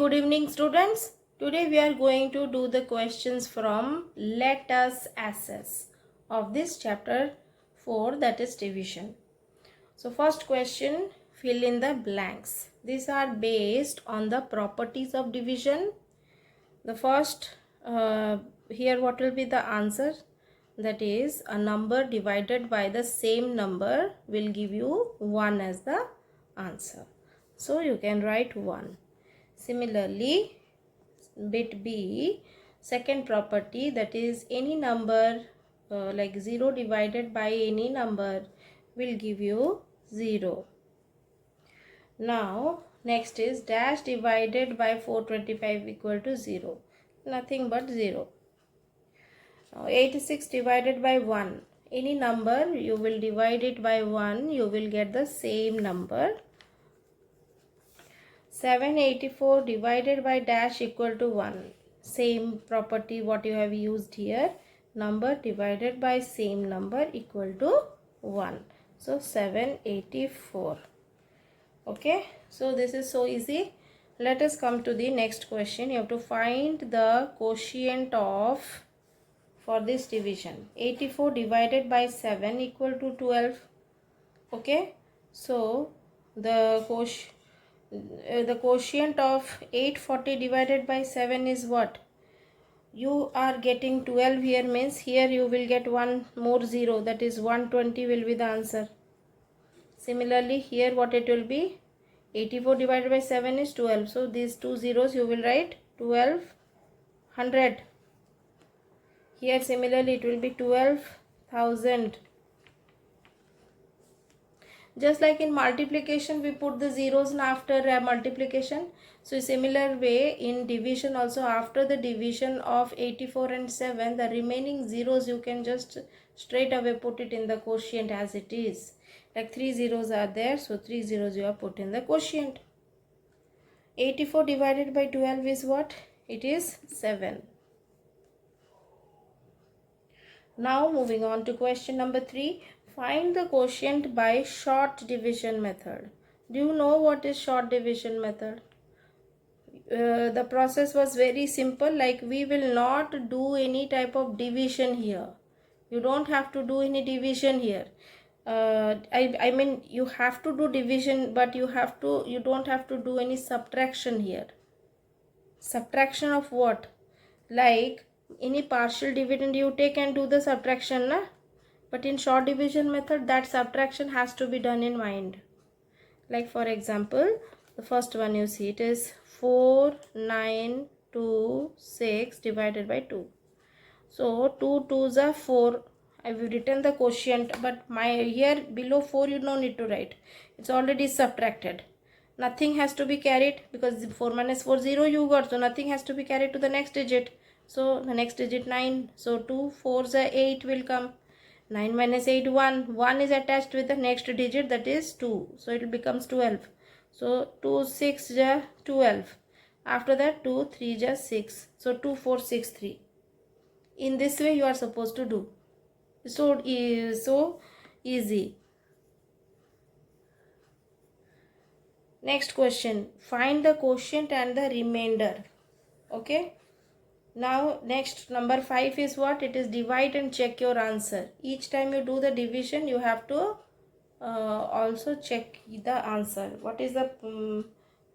good evening students. Today we are going to do the questions from Let Us Assess of this chapter 4, that is division. So first question, fill in the blanks. These are based on the properties of division. The first, here what will be the answer? That is, a number divided by the same number will give you 1 as the answer. So you can write 1. Similarly, bit B, second property, that is any number like 0 divided by any number will give you 0. Now next is dash divided by 425 equal to 0. Nothing but 0. Now 86 divided by 1. Any number you will divide it by 1, you will get the same number. 784 divided by dash equal to 1. Same property what you have used here. Number divided by same number equal to 1. So 784. Okay. So this is so easy. Let us come to the next question. You have to find the quotient of, for this division, 84 divided by 7 equal to 12. Okay. So the quotient of 840 divided by 7 is what? You are getting 12 here, means here you will get one more 0, that is 120 will be the answer. Similarly here what it will be? 84 divided by 7 is 12. So these two zeros you will write 1200. Here similarly it will be 12,000. Just like in multiplication we put the zeros after multiplication. So similar way in division also, after the division of 84 and 7, the remaining zeros you can just straight away put it in the quotient as it is. Like 3 zeros are there, so 3 zeros you have put in the quotient. 84 divided by 12 is what? It is 7. Now moving on to question number 3. Find the quotient by short division method. Do you know what is short division method? The process was very simple. Like, we will not do any type of division here. You don't have to do any division here. I mean you have to do division, but you don't have to do any subtraction here. Subtraction of what? Like any partial dividend you take and do the subtraction, na? But in short division method, that subtraction has to be done in mind. Like for example, the first one you see, it is 4926 divided by 2. So 2 2s are 4. I have written the quotient, but my here below 4 you don't need to write. It's already subtracted. Nothing has to be carried because 4 minus 4 0 you got. So nothing has to be carried to the next digit. So the next digit 9. So 2 4s are 8 will come. 9 minus 8 1. 1 is attached with the next digit, that is 2. So it becomes 12. So 2 6 ja 12. After that 2 3 ja 6. So 2 4 6 3. In this way you are supposed to do. So easy. Next question. Find the quotient and the remainder. Okay. Now next number 5 is what? It is divide and check your answer. Each time you do the division you have to also check the answer. What is the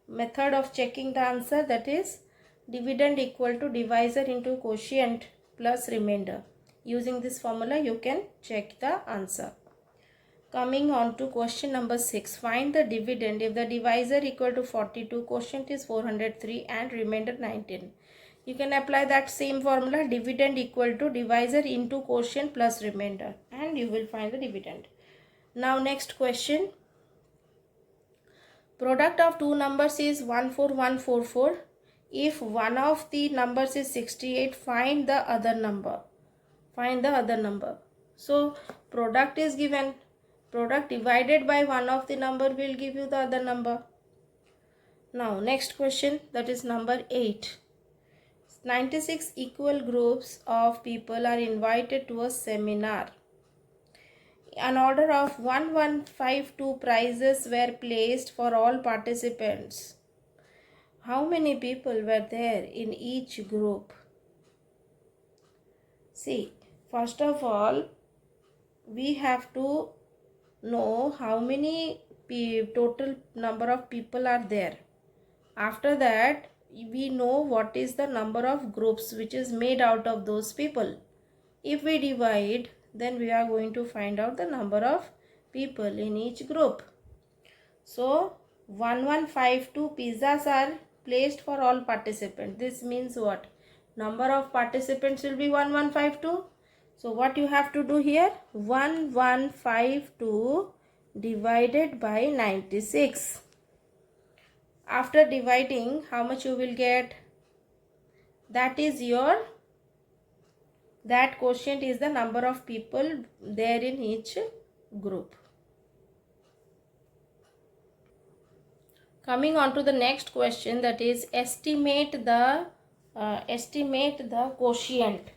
method of checking the answer? That is dividend equal to divisor into quotient plus remainder. Using this formula you can check the answer. Coming on to question number 6. Find the dividend if the divisor equal to 42, quotient is 403 and remainder 19. You can apply that same formula, dividend equal to divisor into quotient plus remainder, and you will find the dividend. Now next question. Product of two numbers is 14144. If one of the numbers is 68, find the other number. Find the other number. So product is given. Product divided by one of the number will give you the other number. Now next question, that is number 8. 96 equal groups of people are invited to a seminar. An order of 1152 prizes were placed for all participants. how many people were there in each group? See, first of all, we have to know how many total number of people are there. After that, we know what is the number of groups which is made out of those people. If we divide, then we are going to find out the number of people in each group. So 1152 pizzas are placed for all participants. This means what? Number of participants will be 1152. So what you have to do here? 1152 divided by 96. After dividing, how much you will get? That quotient is the number of people there in each group. Coming on to the next question, that is estimate the quotient.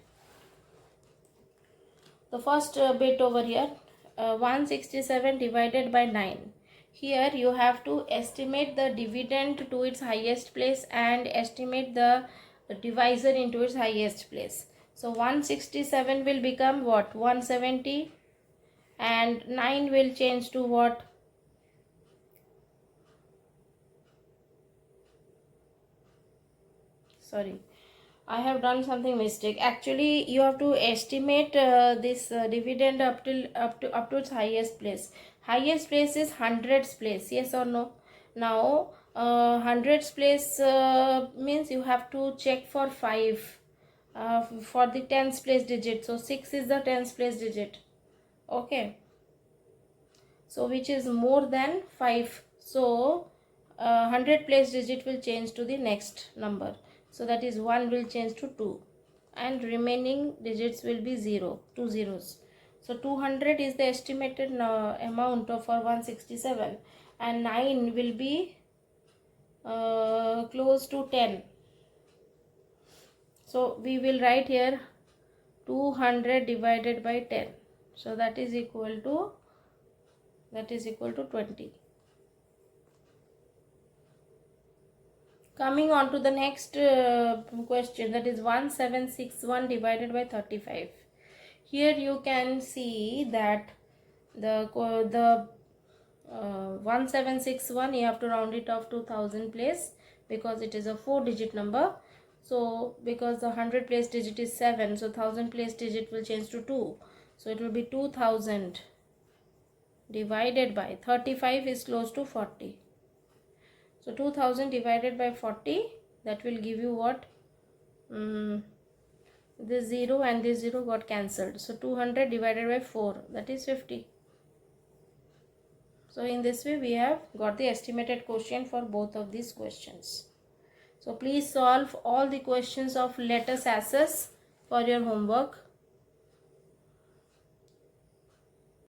The first bit over here, 167 divided by 9. Here you have to estimate the dividend to its highest place and estimate the divisor into its highest place. So 167 will become what? 170, and 9 will change to what? Sorry, I have done something mistake. Actually, you have to estimate this dividend up to its highest place. Highest place is hundreds place. Yes or no? Now, hundreds place means you have to check for 5 for the tens place digit. So 6 is the tens place digit. Okay. So which is more than 5. So 100 place digit will change to the next number. So that is 1 will change to 2, and remaining digits will be 0, 2 zeros. So 200 is the estimated amount for 167, and 9 will be close to 10. So we will write here 200 divided by 10. So that is equal to 20. Coming on to the next question, that is 1761 divided by 35. Here you can see that the 1761, you have to round it off to 1000 place because it is a 4-digit number. So because the 100 place digit is 7, so 1000 place digit will change to 2. So it will be 2000 divided by 35 is close to 40. So 2000 divided by 40, that will give you what? This 0 and this 0 got cancelled. So 200 divided by 4, that is 50. So in this way we have got the estimated quotient for both of these questions. So please solve all the questions of let us assess for your homework.